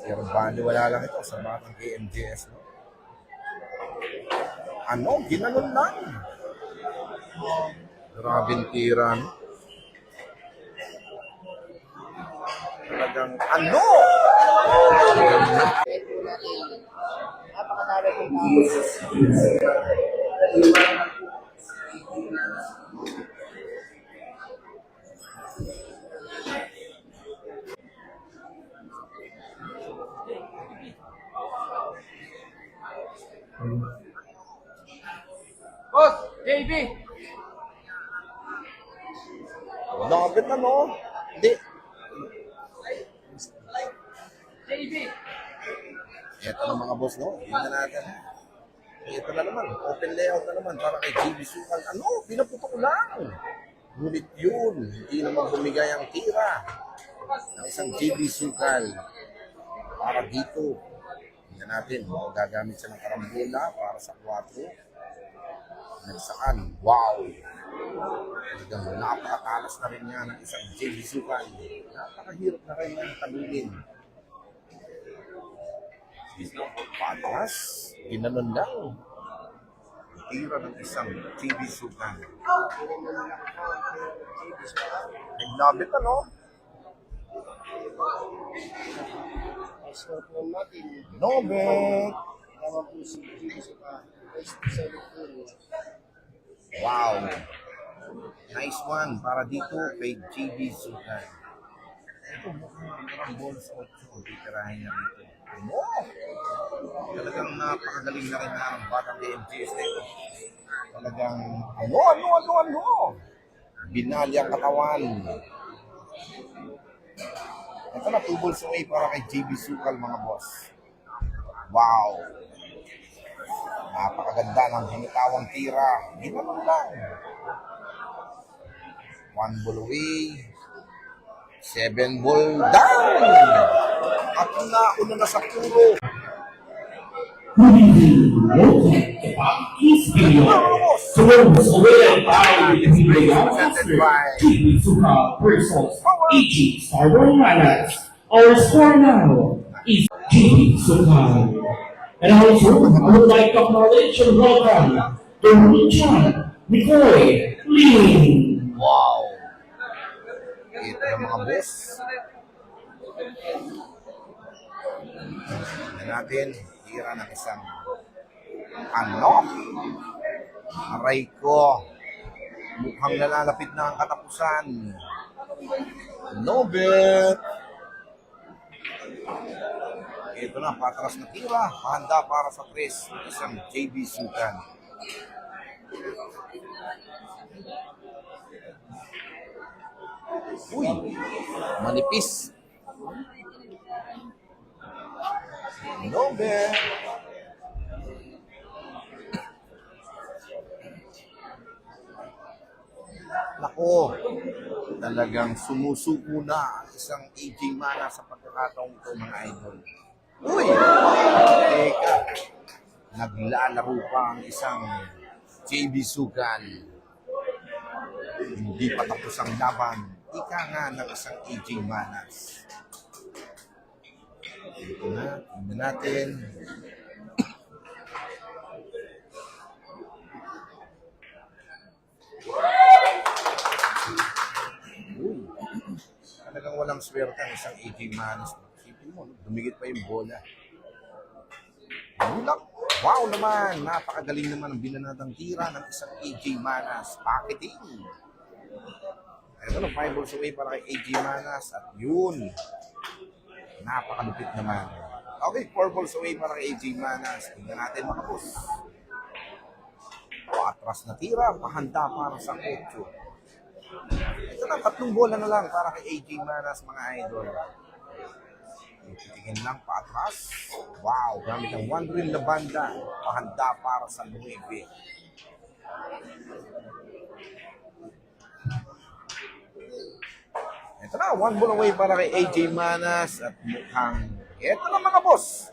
Pero wala lang ito sa batang KMJS. No? Ano? Ginanon lang. Grabing tira. No? Talagang ano? Boss, JB! Lapit na, no? Hindi. JB! Ito na mga boss, no? Yun na natin. Ito na naman. Open layout na naman para kay GB Sukal. Ano? Pinaputok lang. Ngunit yun, hindi naman bumigay ang tira ng isang GB Sukal. Para dito. Tingnan natin. Gagamit siya ng karambola para sa 4. Nagsaan. Wow! Talagang napakatalas na rin niya ng isang JB Sukal. Napakahirap na rin niya talulin. Patas, ginanon lang. Tira ng isang JB Sukal. Naglabit ano? Nobet! Wow! Nice one para dito kay JB Sukal. Ito mukhang ang ball sa 8. Titirahin niya rito. Ano? Talagang napakagaling na rin na ang batang DMGS nito. Talagang ano? Binali ang katawan. Ito na, 2 balls away para kay JB Sukal mga boss. Wow! Napakaganda ng hinitawang tira. Ginanon lang. 1 ball away. 7 ball down. At nauna na sa puro. Welcome to Pocket Kings Video. Tours away by the Video Master, TV Suka versus EG Star Manas. Our score now is GB Suka. And also, I would like to acknowledge and welcome the Richard McCoy Lee. Wow! Ito na mga boss. Tignan natin, tira ng isang aray ko. Mukhang nalalapit na ang katapusan. Nobel! Ito na, patras na tira. Handa para sa tres. Isang JB Sukan. Uy! Manipis. Nobel! Nako, talagang sumusuko na ang isang AJ Mana sa pagkakataong ito, mga idol. Uy! Teka, naglalaro pa ang isang JB Sukan. Hindi pa tapos ang laban. Ika nga ng isang AJ Manas. Ito na, tingnan natin. Talagang walang swerte ang isang AJ Manas. Isipin mo, dumigit pa yung bola. Bulak. Wow naman! Napakagaling naman ang binanatang tira ng isang AJ Manas. Packeting. Ito na, 5 balls away para kay AJ Manas. At yun, napakalupit naman. Okay, 4 balls away para kay AJ Manas. Tingnan natin mga boss. Atras na tira, pahanda para sa 8. Ito na, 3 bola na lang para kay AJ Manas, mga idol. Titingin lang, paatras. Wow, gamit ang 1 rin na banda. Pahanda para sa 9. Ito na, 1 ball away para kay AJ Manas. At mukhang, ito na mga boss.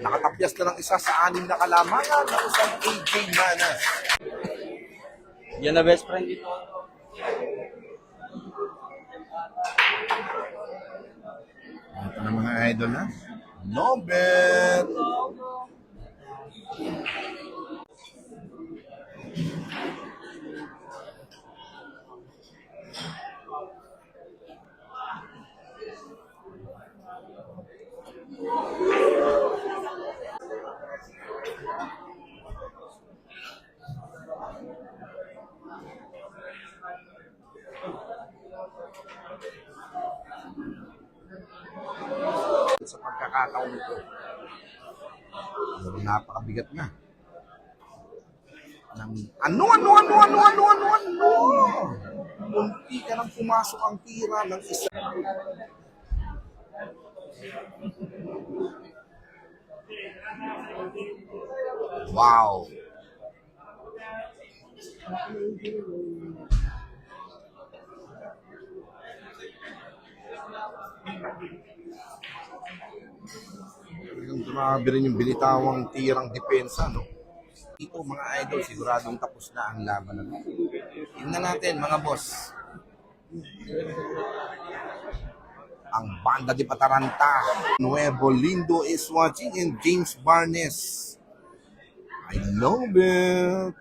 Nakatapyas na ng isa sa 6 na kalamangan ng isang AJ Manas. Yan na best friend dito. Ito na mga idol na. Nobel! Sa pagkakataon nito, napakabigat na. Ano? Munti ka nang pumasok ang tira ng isa. Wow! Talagang grabe rin yung binitawang tirang depensa, no? Dito mga idol, siguradong tapos na ang laban na ito. Tingnan natin mga boss. Ang Banda de Pataranta, Nuevo Lindo is watching, and James Barnes. I love it.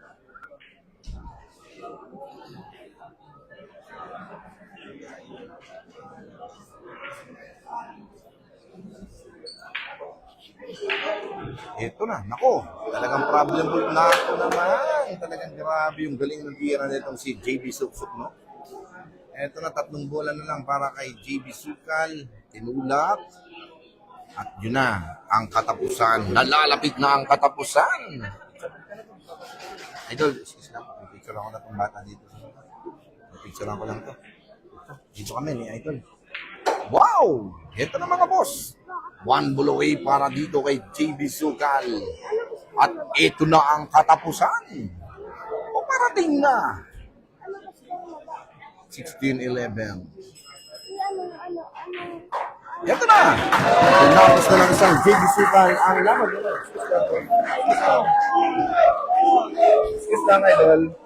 Ito na, nako, talagang problem na ito naman. Talagang grabe yung galing ng tira nitong si JB Suksuk, no? Ito na, 3 bola na lang para kay JB Sukal. Tinulak. At yun na, ang katapusan. Nalalapit na ang katapusan. Idol, excuse lang. May picture ako na itong bata dito. May picture ako lang to. Dito kami ni Idol. Wow! Ito na mga boss. 1 ball away para dito kay JB Sukal. At ito na ang katapusan. O parating na. 16-11. Ito na! Tinapos na ng isang bigisukan ang laman nila. Excuse lang, idol.